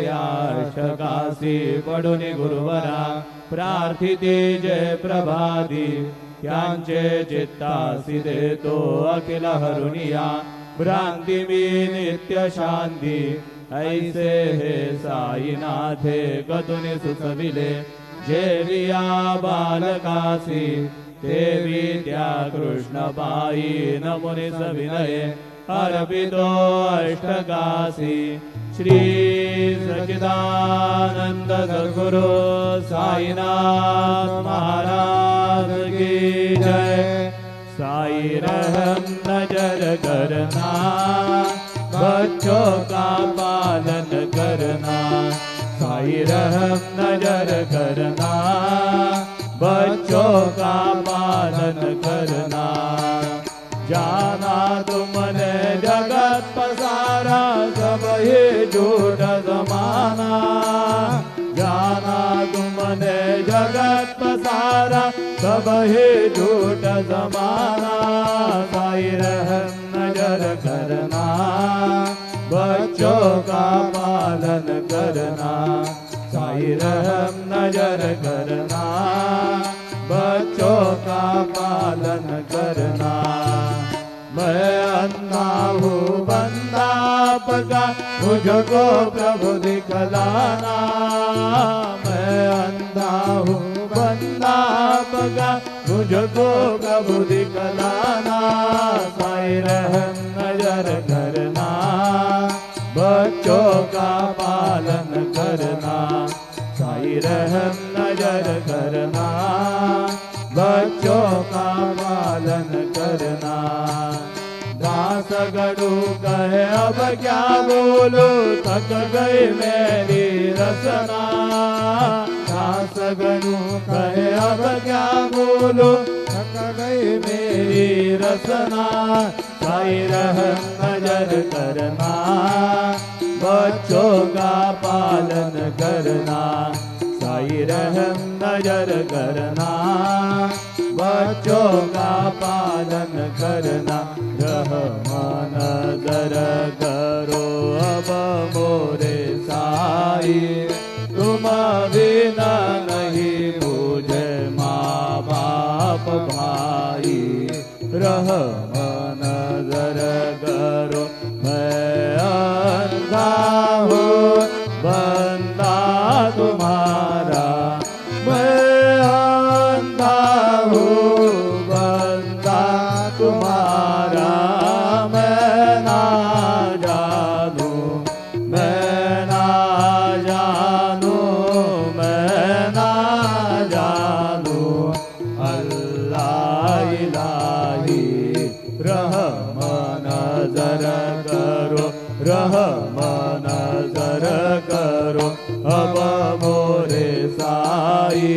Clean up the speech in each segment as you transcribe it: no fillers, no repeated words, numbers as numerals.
याष्टकासी पडून गुरुवरा प्रार्थिते जय प्रभादी त्यांचे चित्तासी देतो अखिल हरुनिया भ्रांती मी नित्य शांती ऐसे हे साईनाथे गतुनि सुसविले जेविया बालकासी देवी त्या कृष्ण पायी नमुनि सविनये अर्पितो अष्टकासी श्री सच्चिदानंद सद्गुरु साईनाथ महाराज की जय। साई रहम नजर करना बच्चों का पालन करना साई रहम नजर करना बच्चों का पालन करना जाना तुमने जगत पसारा सब ही झूठ जमाना जाना तुमने जगत पसारा सब ही झूठ जमाना साई रहम नजर करना बच्चों का पालन करना साई रहम नजर करना बच्चों का पालन करना। मैं अन्ना हूँ बंदा पका मुझको प्रभु दिखलाना मैं अंधा हूँ बंदा पका मुझको प्रभु दिखलाना साई रहम नजर करना बच्चों का पालन करना साई रहम नजर करना बच्चों का पालन करना। दास गणु कहे अब क्या बोलो थक गई मेरी रसना दास गणु कहे अब क्या बोलो थक गई मेरी रसना साई रहम नजर करना बच्चों का पालन करना साई रहम नजर करना बच्चों का पालन करना। रहमान नजर करो अब मोरे साई तुम बिना नहीं मुझे माँ बाप भाई रहमान नजर करो मैं अंधा हूँ बंदा तुम्हारा मैं अंधा हूँ बंदा तुम्हारा मैं ना जानू मैं ना जानू मैं ना जानू अल्लाह इलाही रहम नजर करो रहम नजर करो अब मोरे साई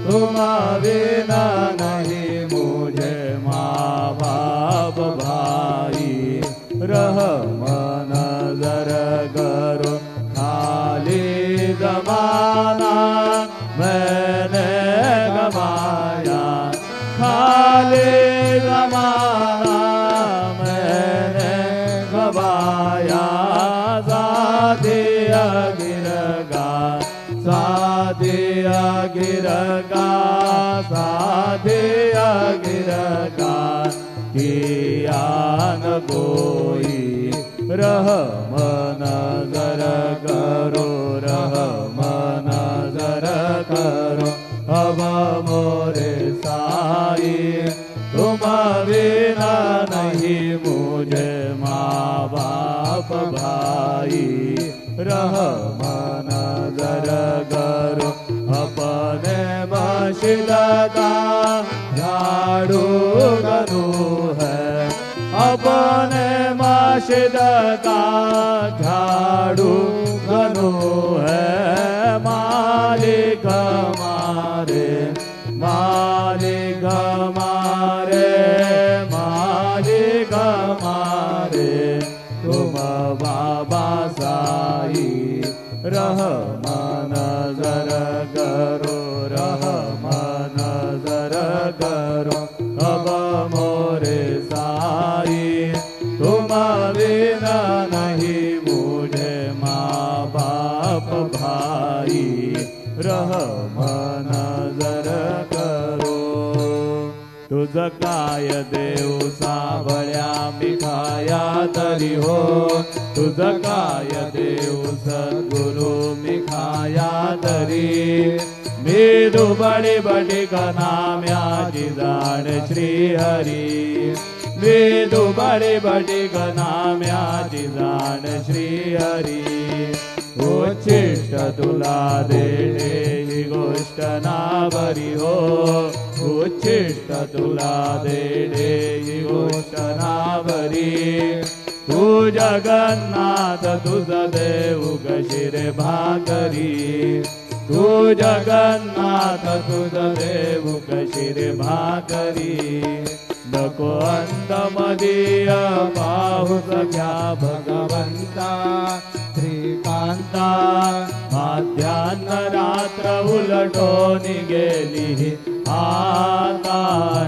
तुम बिना नहीं मुझे माँ बाप भाई रहम नजर करो। खाली जमाना मैंने गवाया खाली जमाना मैंने गवाया साथिया गिरगा साथिया गिरगा साथिया गिरगा किया न कोई रहम नजर करो रहम नजर करो अब मोरे साई तुम बिना नहीं मुझे माँ बाप भाई रहम नजर करो। अपने मस्जिद का झाड़ू गनु है अपने मस्जिद का झाड़ू गनु है मालिक हमारे मालिक हमारे मालिक हमारे तुम बाबा साई रहम नजर करो रहम नजर करो अब मोरे साई तुम बिना नहीं मुझे माँ बाप बाप भाई रहम नजर करो. तुझ काय देव सावळ्या मी खाया तरी हो. तुझ काय देव सद्गुरु मी खाया तरी. मी दुबळी बटी नाम्याची जाण श्री हरी. मी दुबळी बटी नाम्याची जाण श्री हरी. उच्छिष्ट तुला देणे ही गोष्ट ना बरी हो. उच्छिष्ट तुला देणे ही गोष्ट ना बरी. तू जगन्नाथ तुझ देव कशी रे भाकरी. तू जगन्नाथ तुझ देव कशी रे भाकरी. नको अंत मदीय पाहू सख्या भगवंता श्रीकांता. माध्यान्ह रात्र उलटून गेली आता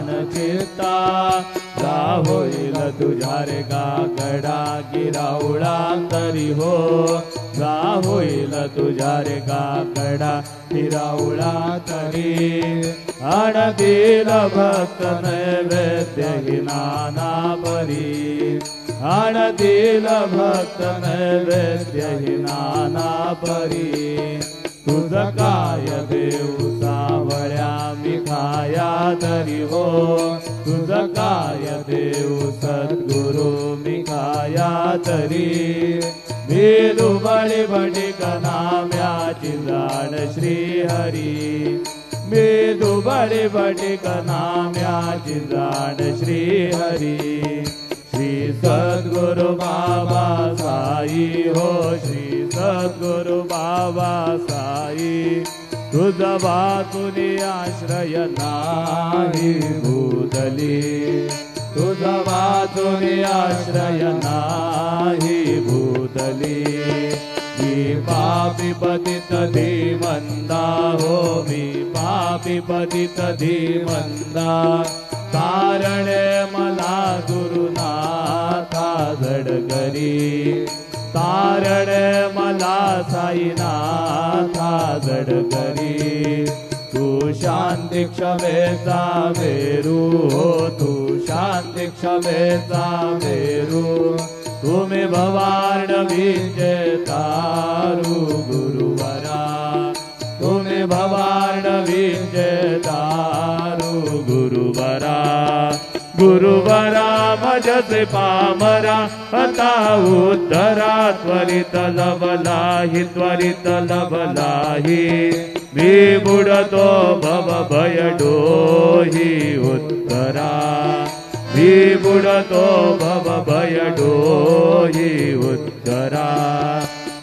न चित्ता. जा होईल तुझ्या रे काकडा गिरावळा तरी हो. जा होईल तुझ्या रे काकडा गिरावळा तरी. आणतील भक्त नैवेद्य ही नाना परी. आणतील भक्त नैवेद्य ही नाना परी. तुझ काय देव सावळ्या मी खाया तरी हो. तुझ काय देव सद्गुरु मी खाया तरी. मी दुबळी बटिक नाम्याची जाण श्री हरी. मी दुबळी बटिक नाम्याची जाण श्री हरी. श्री सद्गुरु बाबा साई हो. श्री सद्गुरु बाबा साई. तुझ वाचुनी आश्रय नाही भूतली. तुझ वाचुनी आश्रय नाही भूतली. मी पापी पतित धीमंदा हो. मी पापी पतित धीमंदा. तारणे मला गुरुनाथा जडकरी. तारणे मला साईनाथा जडकरी. तू शांती क्षमेचा मेरू हो. तू शांती क्षमेचा मेरू. तुम्ही भवार्णवीचे तारू गुरुवरा. तुम्ही भवार्णवीचे तारू गुरुवरा. गुरुवरा मजसे पामरा आता उद्धरा. त्वरित लवलाही त्वरित लवलाही. मी बुडतो भव भय डोही उत्तरा. मी बुडतो भव भय डोही उत्तरा.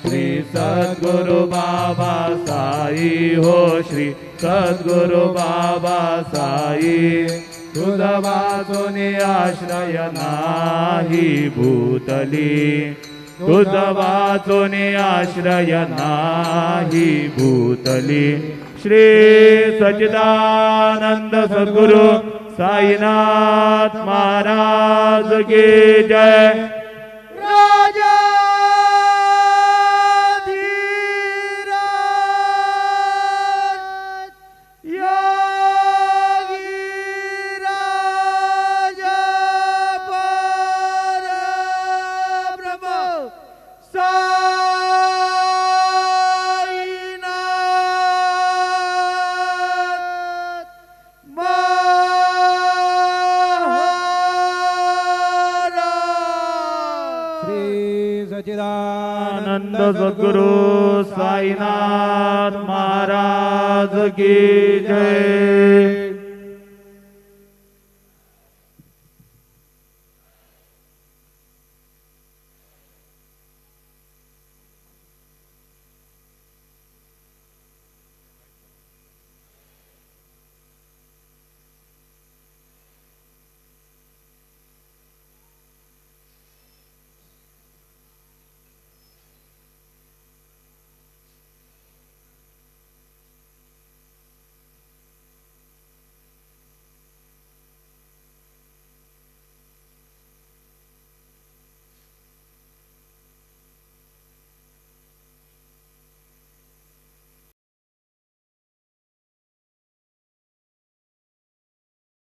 श्री सद्गुरु बाबा साई हो. श्री सद्गुरु बाबा साई. तुझ वाचुनी आश्रय नाही भूतली. तुझ वाचुनी आश्रय नाही भूतली. श्री सच्चिदानंद सद्गुरु साईनाथ महाराज की जय. राजा सच्चिदानंद सद्गुरु साईनाथ महाराज की जय.